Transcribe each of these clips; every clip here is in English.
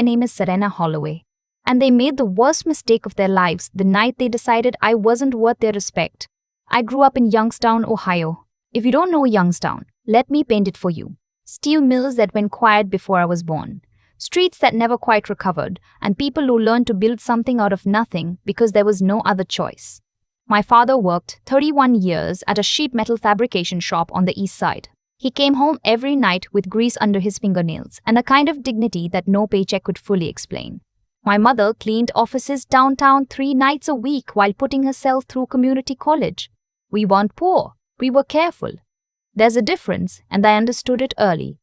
My name is Serena Holloway. And they made the worst mistake of their lives the night they decided I wasn't worth their respect. I grew up in Youngstown, Ohio. If you don't know Youngstown, let me paint it for you. Steel mills that went quiet before I was born. Streets that never quite recovered, and people who learned to build something out of nothing because there was no other choice. My father worked 31 years at a sheet metal fabrication shop on the east side. He came home every night with grease under his fingernails and a kind of dignity that no paycheck could fully explain. My mother cleaned offices downtown 3 nights a week while putting herself through community college. We weren't poor, we were careful. There's a difference, and I understood it early.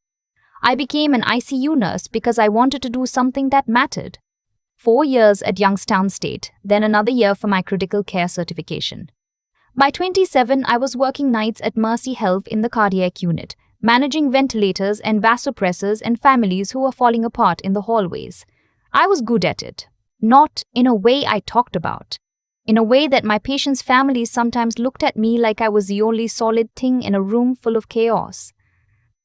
I became an ICU nurse because I wanted to do something that mattered. 4 years at Youngstown State, then another year for my critical care certification. By 27, I was working nights at Mercy Health in the cardiac unit, managing ventilators and vasopressors and families who were falling apart in the hallways. I was good at it, not in a way I talked about. In a way that my patients' families sometimes looked at me like I was the only solid thing in a room full of chaos.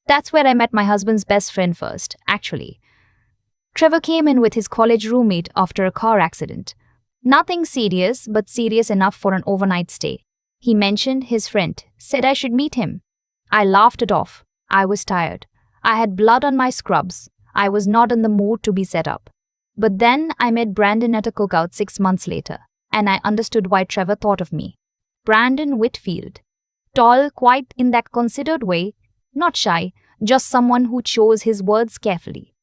That's where I met my husband's best friend first, actually. Trevor came in with his college roommate after a car accident. Nothing serious, but serious enough for an overnight stay. He mentioned his friend, said I should meet him. I laughed it off. I was tired. I had blood on my scrubs. I was not in the mood to be set up. But then I met Brandon at a cookout 6 months later, and I understood why Trevor thought of me. Brandon Whitfield. Tall, quite in that considered way, not shy, just someone who chose his words carefully.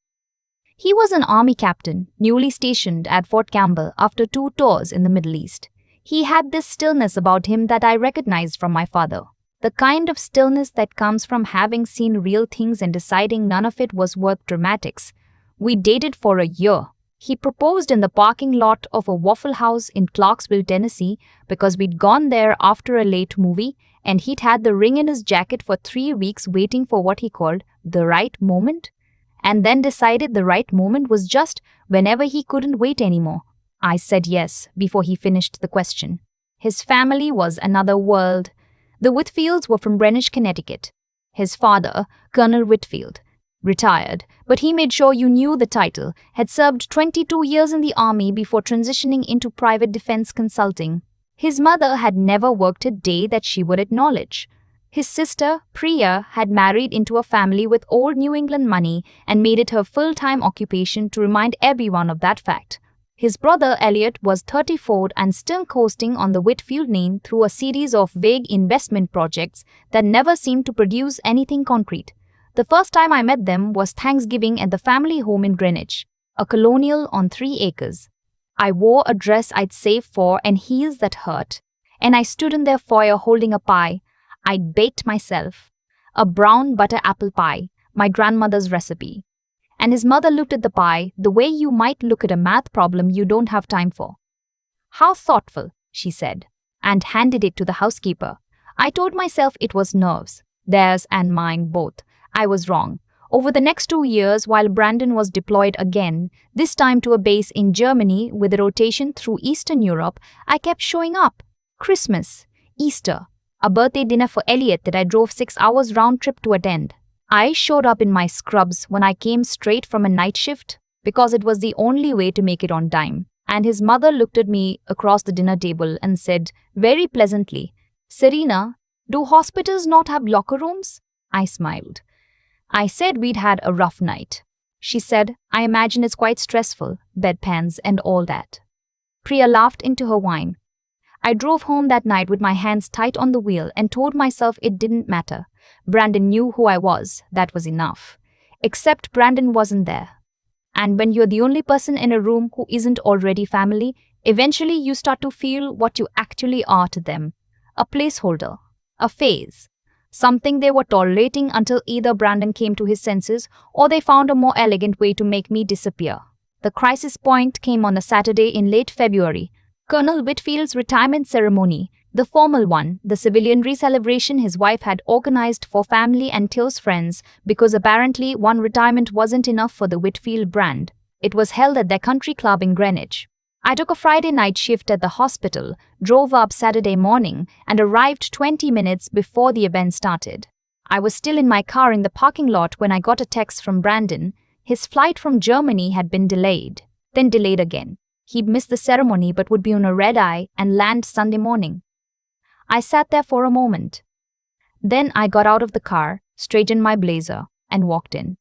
He was an army captain, newly stationed at Fort Campbell after 2 tours in the Middle East. He had this stillness about him that I recognized from my father. The kind of stillness that comes from having seen real things and deciding none of it was worth dramatics. We dated for a year. He proposed in the parking lot of a Waffle House in Clarksville, Tennessee, because we'd gone there after a late movie, and he'd had the ring in his jacket for 3 weeks waiting for what he called the right moment, and then decided the right moment was just whenever he couldn't wait anymore. I said yes before he finished the question. His family was another world. The Whitfields were from Greenwich, Connecticut. His father, Colonel Whitfield, retired, but he made sure you knew the title, had served 22 years in the army before transitioning into private defense consulting. His mother had never worked a day that she would acknowledge. His sister, Priya, had married into a family with old New England money and made it her full-time occupation to remind everyone of that fact. His brother Elliot was 34 and still coasting on the Whitfield name through a series of vague investment projects that never seemed to produce anything concrete. The first time I met them was Thanksgiving at the family home in Greenwich, a colonial on 3 acres. I wore a dress I'd saved for and heels that hurt, and I stood in their foyer holding a pie I'd baked myself, a brown butter apple pie, my grandmother's recipe. And his mother looked at the pie the way you might look at a math problem you don't have time for. "How thoughtful," she said, and handed it to the housekeeper. I told myself it was nerves, theirs and mine both. I was wrong. Over the next 2 years, while Brandon was deployed again, this time to a base in Germany with a rotation through Eastern Europe, I kept showing up. Christmas, Easter, a birthday dinner for Elliot that I drove 6 hours round trip to attend. I showed up in my scrubs when I came straight from a night shift because it was the only way to make it on time. And his mother looked at me across the dinner table and said very pleasantly, "Serena, do hospitals not have locker rooms?" I smiled. I said we'd had a rough night. She said, "I imagine it's quite stressful, bedpans and all that." Priya laughed into her wine. I drove home that night with my hands tight on the wheel and told myself it didn't matter. Brandon knew who I was, that was enough. Except Brandon wasn't there. And when you're the only person in a room who isn't already family, eventually you start to feel what you actually are to them. A placeholder, a phase. Something they were tolerating until either Brandon came to his senses or they found a more elegant way to make me disappear. The crisis point came on a Saturday in late February. Colonel Whitfield's retirement ceremony, the formal one, the civilian re-celebration his wife had organized for family and close friends because apparently one retirement wasn't enough for the Whitfield brand. It was held at their country club in Greenwich. I took a Friday night shift at the hospital, drove up Saturday morning, and arrived 20 minutes before the event started. I was still in my car in the parking lot when I got a text from Brandon. His flight from Germany had been delayed, then delayed again. He'd missed the ceremony but would be on a red-eye and land Sunday morning. I sat there for a moment. Then I got out of the car, straightened my blazer, and walked in.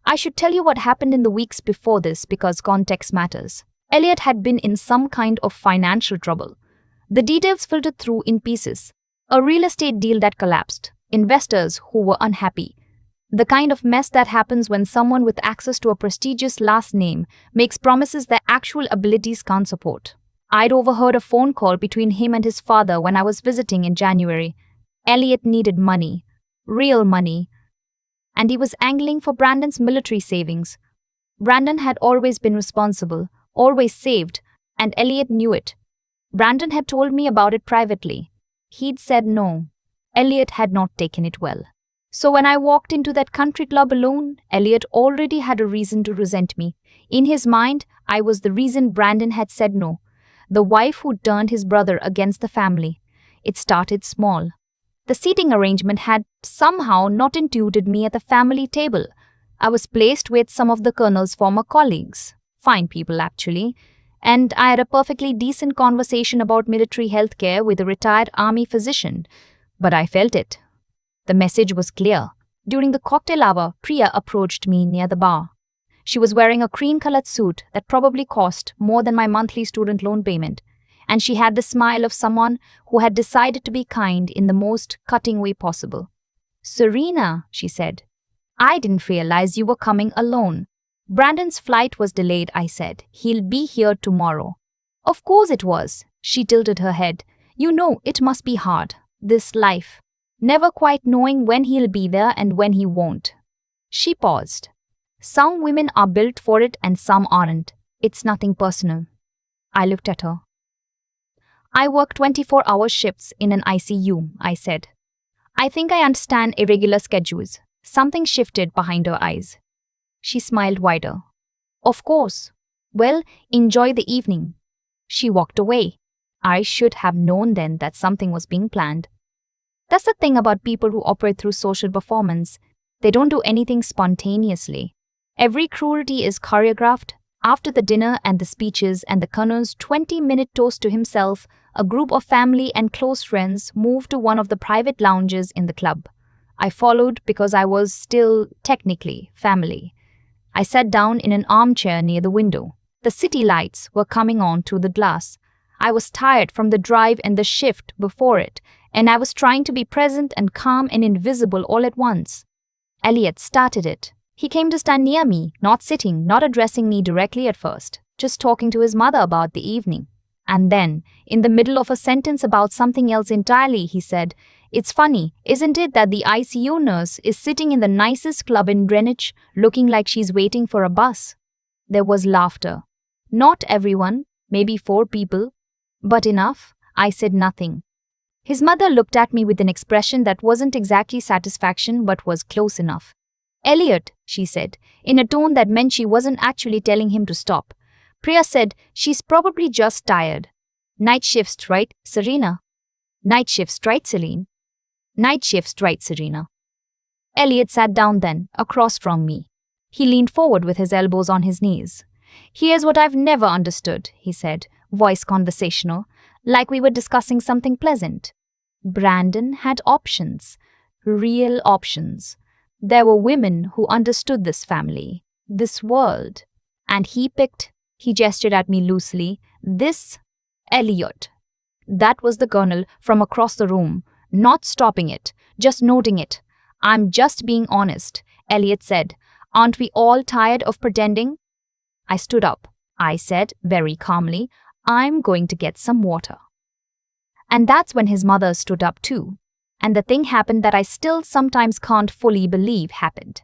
I should tell you what happened in the weeks before this because context matters. Elliot had been in some kind of financial trouble. The details filtered through in pieces. A real estate deal that collapsed. Investors who were unhappy. The kind of mess that happens when someone with access to a prestigious last name makes promises their actual abilities can't support. I'd overheard a phone call between him and his father when I was visiting in January. Elliot needed money. Real money. And he was angling for Brandon's military savings. Brandon had always been responsible, always saved, and Elliot knew it. Brandon had told me about it privately. He'd said no. Elliot had not taken it well. So when I walked into that country club alone, Elliot already had a reason to resent me. In his mind, I was the reason Brandon had said no. The wife who turned his brother against the family. It started small. The seating arrangement had somehow not intuited me at the family table. I was placed with some of the colonel's former colleagues. Fine people, actually. And I had a perfectly decent conversation about military healthcare with a retired army physician. But I felt it. The message was clear. During the cocktail hour, Priya approached me near the bar. She was wearing a cream-colored suit that probably cost more than my monthly student loan payment. And she had the smile of someone who had decided to be kind in the most cutting way possible. "Serena," she said, "I didn't realize you were coming alone." "Brandon's flight was delayed," I said. "He'll be here tomorrow." "Of course it was." She tilted her head. "You know, it must be hard. This life. Never quite knowing when he'll be there and when he won't." She paused. "Some women are built for it and some aren't. It's nothing personal." I looked at her. "I work 24-hour shifts in an ICU," I said. "I think I understand irregular schedules." Something shifted behind her eyes. She smiled wider. "Of course. Well, enjoy the evening." She walked away. I should have known then that something was being planned. That's the thing about people who operate through social performance. They don't do anything spontaneously. Every cruelty is choreographed. After the dinner and the speeches and the colonel's 20-minute toast to himself, a group of family and close friends moved to one of the private lounges in the club. I followed because I was still, technically, family. I sat down in an armchair near the window. The city lights were coming on through the glass. I was tired from the drive and the shift before it, and I was trying to be present and calm and invisible all at once. Elliot started it. He came to stand near me, not sitting, not addressing me directly at first, just talking to his mother about the evening. And then, in the middle of a sentence about something else entirely, he said, "It's funny, isn't it, that the ICU nurse is sitting in the nicest club in Greenwich, looking like she's waiting for a bus?" There was laughter. Not everyone, maybe 4 people. But enough. I said nothing. His mother looked at me with an expression that wasn't exactly satisfaction but was close enough. "Elliot," she said, in a tone that meant she wasn't actually telling him to stop. Priya said, "She's probably just tired." "Night shifts, right, Serena?" "Night shifts, right, Celine?" "Night shifts, right, Serena." Elliot sat down then, across from me. He leaned forward with his elbows on his knees. "Here's what I've never understood," he said, voice conversational, like we were discussing something pleasant. Brandon had options. Real options. There were women who understood this family, this world. And he picked, he gestured at me loosely, this Elliot. That was the colonel from across the room, not stopping it, just noting it. "I'm just being honest," Elliot said. "Aren't we all tired of pretending?" I stood up. I said, very calmly, "I'm going to get some water." And that's when his mother stood up too. And the thing happened that I still sometimes can't fully believe happened.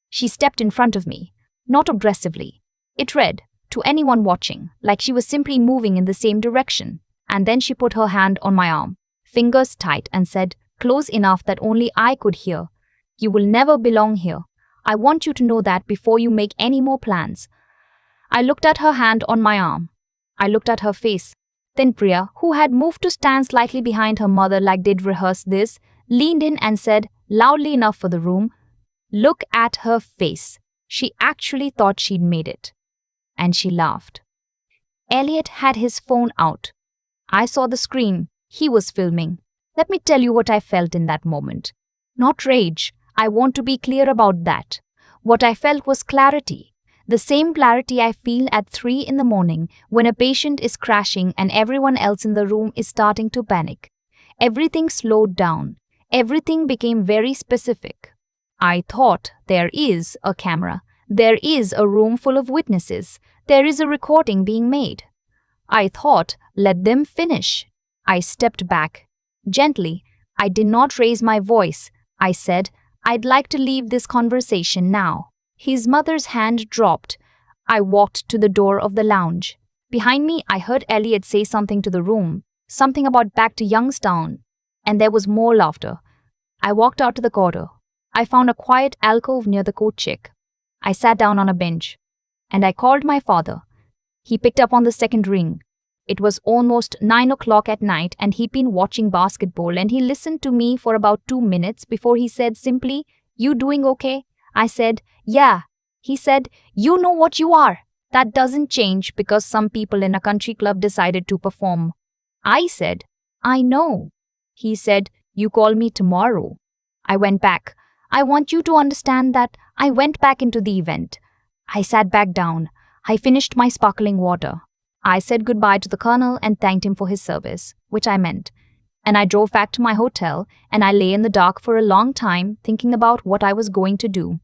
She stepped in front of me, not aggressively. It read, to anyone watching, like she was simply moving in the same direction. And then she put her hand on my arm, fingers tight, and said, close enough that only I could hear, "You will never belong here. I want you to know that before you make any more plans." I looked at her hand on my arm. I looked at her face. Then Priya, who had moved to stand slightly behind her mother like they'd rehearsed this, leaned in and said, loudly enough for the room, "Look at her face. She actually thought she'd made it. And she laughed. Elliot had his phone out. I saw the screen. He was filming. Let me tell you what I felt in that moment. Not rage. I want to be clear about that. What I felt was clarity. The same clarity I feel at 3 in the morning when a patient is crashing and everyone else in the room is starting to panic. Everything slowed down. Everything became very specific. I thought, there is a camera. There is a room full of witnesses. There is a recording being made. I thought, let them finish. I stepped back. Gently, I did not raise my voice. I said, I'd like to leave this conversation now. His mother's hand dropped. I walked to the door of the lounge. Behind me, I heard Elliot say something to the room, something about back to Youngstown, and there was more laughter. I walked out to the corridor. I found a quiet alcove near the coat check. I sat down on a bench, and I called my father. He picked up on the second ring. It was almost 9 o'clock at night, and he'd been watching basketball, and he listened to me for about 2 minutes before he said simply, "You doing okay?" I said, "Yeah." He said, "You know what you are. That doesn't change because some people in a country club decided to perform." I said, "I know." He said, "You call me tomorrow." I went back. I want you to understand that I went back into the event. I sat back down. I finished my sparkling water. I said goodbye to the colonel and thanked him for his service, which I meant. And I drove back to my hotel, and I lay in the dark for a long time thinking about what I was going to do.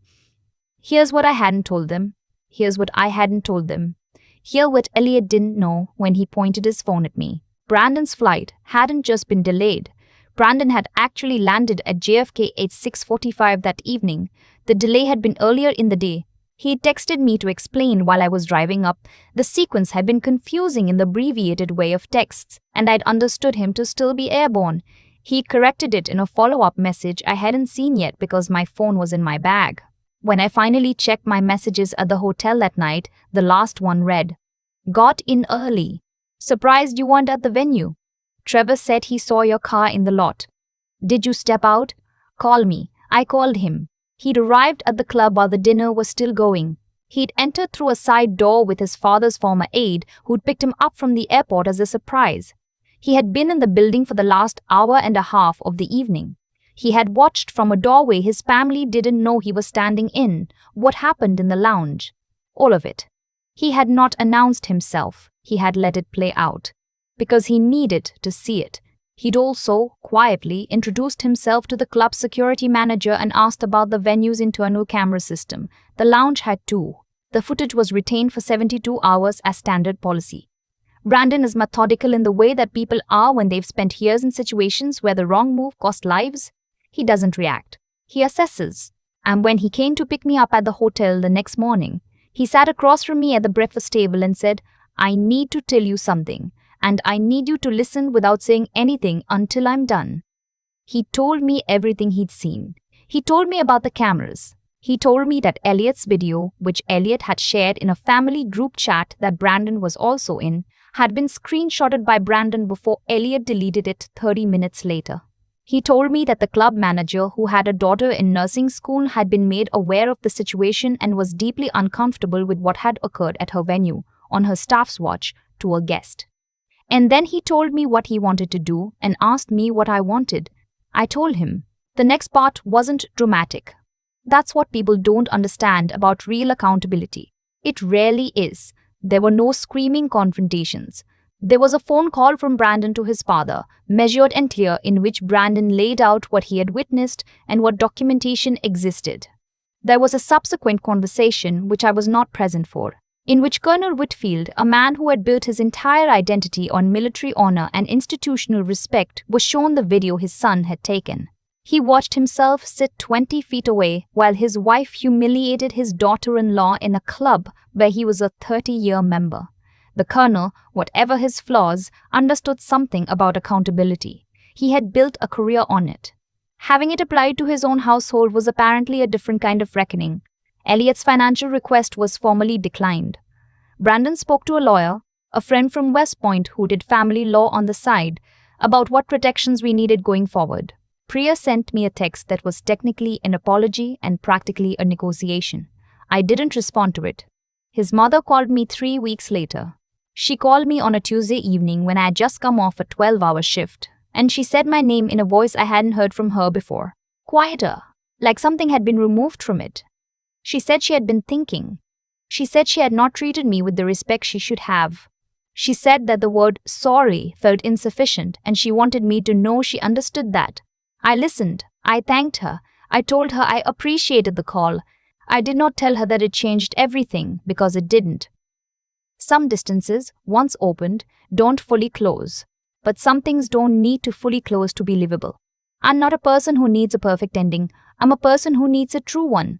Here's what I hadn't told them. Here's what I hadn't told them. Here what Elliot didn't know when he pointed his phone at me. Brandon's flight hadn't just been delayed. Brandon had actually landed at JFK at 6:45 that evening. The delay had been earlier in the day. He texted me to explain while I was driving up. The sequence had been confusing in the abbreviated way of texts, and I'd understood him to still be airborne. He corrected it in a follow-up message I hadn't seen yet because my phone was in my bag. When I finally checked my messages at the hotel that night, the last one read, "Got in early. Surprised you weren't at the venue. Trevor said he saw your car in the lot. Did you step out? Call me." I called him. He'd arrived at the club while the dinner was still going. He'd entered through a side door with his father's former aide, who'd picked him up from the airport as a surprise. He had been in the building for the last hour and a half of the evening. He had watched from a doorway his family didn't know he was standing in, what happened in the lounge. All of it. He had not announced himself. He had let it play out. Because he needed to see it. He'd also, quietly, introduced himself to the club security manager and asked about the venue's internal camera system. The lounge had 2. The footage was retained for 72 hours as standard policy. Brandon is methodical in the way that people are when they've spent years in situations where the wrong move cost lives. He doesn't react. He assesses. And when he came to pick me up at the hotel the next morning, he sat across from me at the breakfast table and said, "I need to tell you something. And I need you to listen without saying anything until I'm done." He told me everything he'd seen. He told me about the cameras. He told me that Elliot's video, which Elliot had shared in a family group chat that Brandon was also in, had been screenshotted by Brandon before Elliot deleted it 30 minutes later. He told me that the club manager, who had a daughter in nursing school, had been made aware of the situation and was deeply uncomfortable with what had occurred at her venue, on her staff's watch, to a guest. And then he told me what he wanted to do and asked me what I wanted. I told him. The next part wasn't dramatic. That's what people don't understand about real accountability. It rarely is. There were no screaming confrontations. There was a phone call from Brandon to his father, measured and clear, in which Brandon laid out what he had witnessed and what documentation existed. There was a subsequent conversation, which I was not present for, in which Colonel Whitfield, a man who had built his entire identity on military honor and institutional respect, was shown the video his son had taken. He watched himself sit 20 feet away while his wife humiliated his daughter-in-law in a club where he was a 30-year member. The colonel, whatever his flaws, understood something about accountability. He had built a career on it. Having it applied to his own household was apparently a different kind of reckoning. Elliot's financial request was formally declined. Brandon spoke to a lawyer, a friend from West Point who did family law on the side, about what protections we needed going forward. Priya sent me a text that was technically an apology and practically a negotiation. I didn't respond to it. His mother called me 3 weeks later. She called me on a Tuesday evening when I had just come off a 12-hour shift, and she said my name in a voice I hadn't heard from her before. Quieter, like something had been removed from it. She said she had been thinking. She said she had not treated me with the respect she should have. She said that the word sorry felt insufficient and she wanted me to know she understood that. I listened. I thanked her. I told her I appreciated the call. I did not tell her that it changed everything, because it didn't. Some distances, once opened, don't fully close. But some things don't need to fully close to be livable. I'm not a person who needs a perfect ending. I'm a person who needs a true one.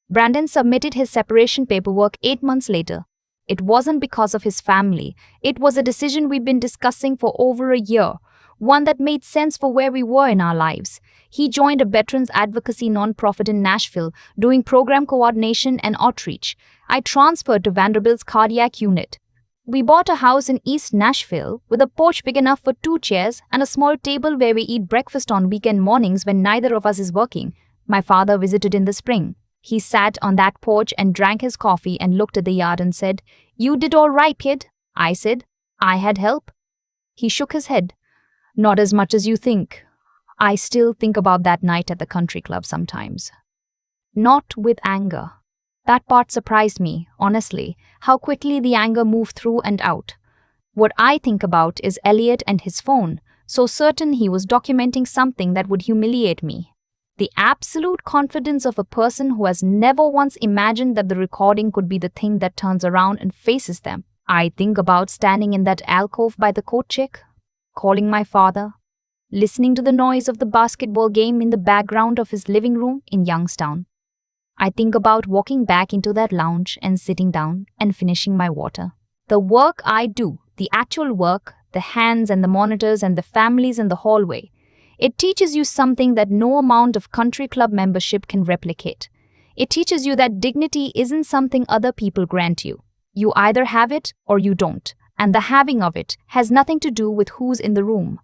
Brandon submitted his separation paperwork 8 months later. It wasn't because of his family. It was a decision we'd been discussing for over a year, one that made sense for where we were in our lives. He joined a veterans advocacy nonprofit in Nashville, doing program coordination and outreach. I transferred to Vanderbilt's cardiac unit. We bought a house in East Nashville with a porch big enough for 2 chairs and a small table where we eat breakfast on weekend mornings when neither of us is working. My father visited in the spring. He sat on that porch and drank his coffee and looked at the yard and said, "You did all right, kid." I said, "I had help." He shook his head. "Not as much as you think." I still think about that night at the country club sometimes. Not with anger. That part surprised me, honestly, how quickly the anger moved through and out. What I think about is Elliot and his phone, so certain he was documenting something that would humiliate me. The absolute confidence of a person who has never once imagined that the recording could be the thing that turns around and faces them. I think about standing in that alcove by the coat check, calling my father, listening to the noise of the basketball game in the background of his living room in Youngstown. I think about walking back into that lounge and sitting down and finishing my water. The work I do, the actual work, the hands and the monitors and the families in the hallway, it teaches you something that no amount of country club membership can replicate. It teaches you that dignity isn't something other people grant you. You either have it or you don't, and the having of it has nothing to do with who's in the room.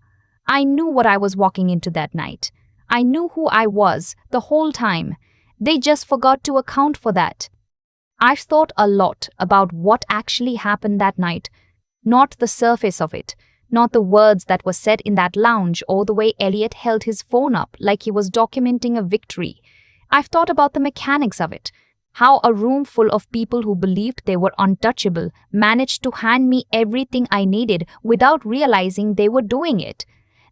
I knew what I was walking into that night. I knew who I was the whole time. They just forgot to account for that. I've thought a lot about what actually happened that night, not the surface of it. Not the words that were said in that lounge or the way Elliot held his phone up like he was documenting a victory. I've thought about the mechanics of it. How a room full of people who believed they were untouchable managed to hand me everything I needed without realizing they were doing it.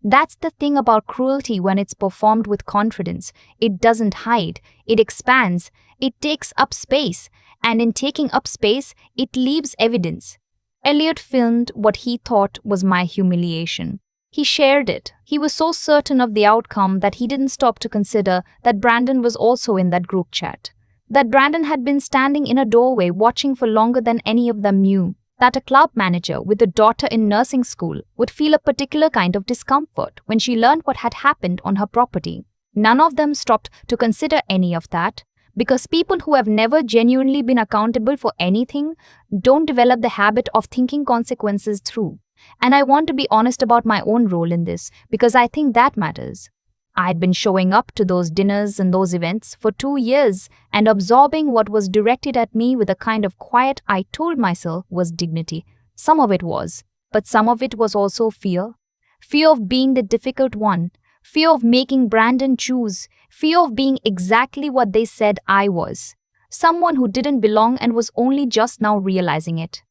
That's the thing about cruelty when it's performed with confidence. It doesn't hide. It expands. It takes up space. And in taking up space, it leaves evidence. Elliot filmed what he thought was my humiliation. He shared it. He was so certain of the outcome that he didn't stop to consider that Brandon was also in that group chat. That Brandon had been standing in a doorway watching for longer than any of them knew. That a club manager with a daughter in nursing school would feel a particular kind of discomfort when she learned what had happened on her property. None of them stopped to consider any of that. Because people who have never genuinely been accountable for anything don't develop the habit of thinking consequences through. And I want to be honest about my own role in this because I think that matters. I had been showing up to those dinners and those events for 2 years and absorbing what was directed at me with a kind of quiet I told myself was dignity. Some of it was, but some of it was also fear. Fear of being the difficult one. Fear of making Brandon choose. Fear of being exactly what they said I was. Someone who didn't belong and was only just now realizing it.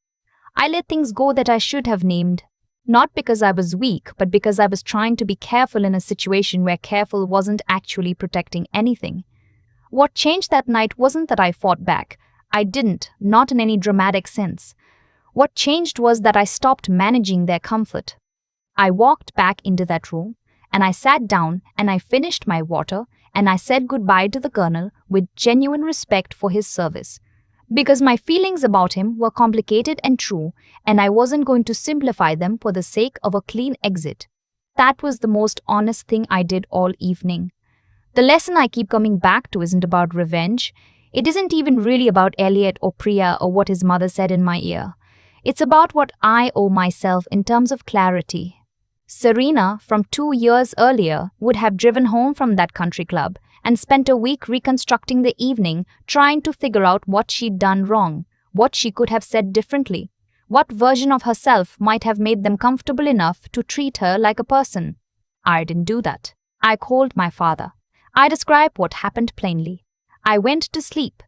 I let things go that I should have named. Not because I was weak, but because I was trying to be careful in a situation where careful wasn't actually protecting anything. What changed that night wasn't that I fought back. I didn't, not in any dramatic sense. What changed was that I stopped managing their comfort. I walked back into that room, and I sat down and I finished my water and I said goodbye to the colonel with genuine respect for his service. Because my feelings about him were complicated and true, and I wasn't going to simplify them for the sake of a clean exit. That was the most honest thing I did all evening. The lesson I keep coming back to isn't about revenge. It isn't even really about Elliot or Priya or what his mother said in my ear. It's about what I owe myself in terms of clarity. Serena, from 2 years earlier, would have driven home from that country club and spent a week reconstructing the evening, trying to figure out what she'd done wrong, what she could have said differently, what version of herself might have made them comfortable enough to treat her like a person. I didn't do that. I called my father. I described what happened plainly. I went to sleep.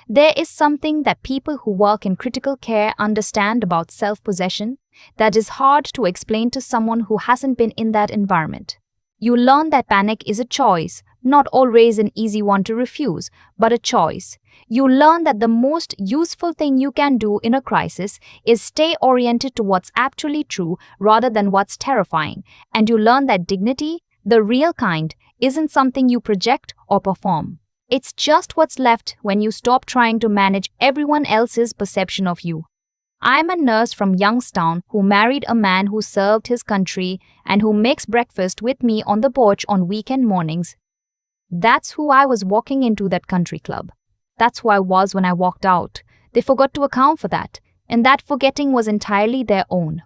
There is something that people who work in critical care understand about self-possession that is hard to explain to someone who hasn't been in that environment. You learn that panic is a choice, not always an easy one to refuse, but a choice. You learn that the most useful thing you can do in a crisis is stay oriented to what's actually true rather than what's terrifying. And you learn that dignity, the real kind, isn't something you project or perform. It's just what's left when you stop trying to manage everyone else's perception of you. I'm a nurse from Youngstown who married a man who served his country and who makes breakfast with me on the porch on weekend mornings. That's who I was walking into that country club. That's who I was when I walked out. They forgot to account for that, and that forgetting was entirely their own.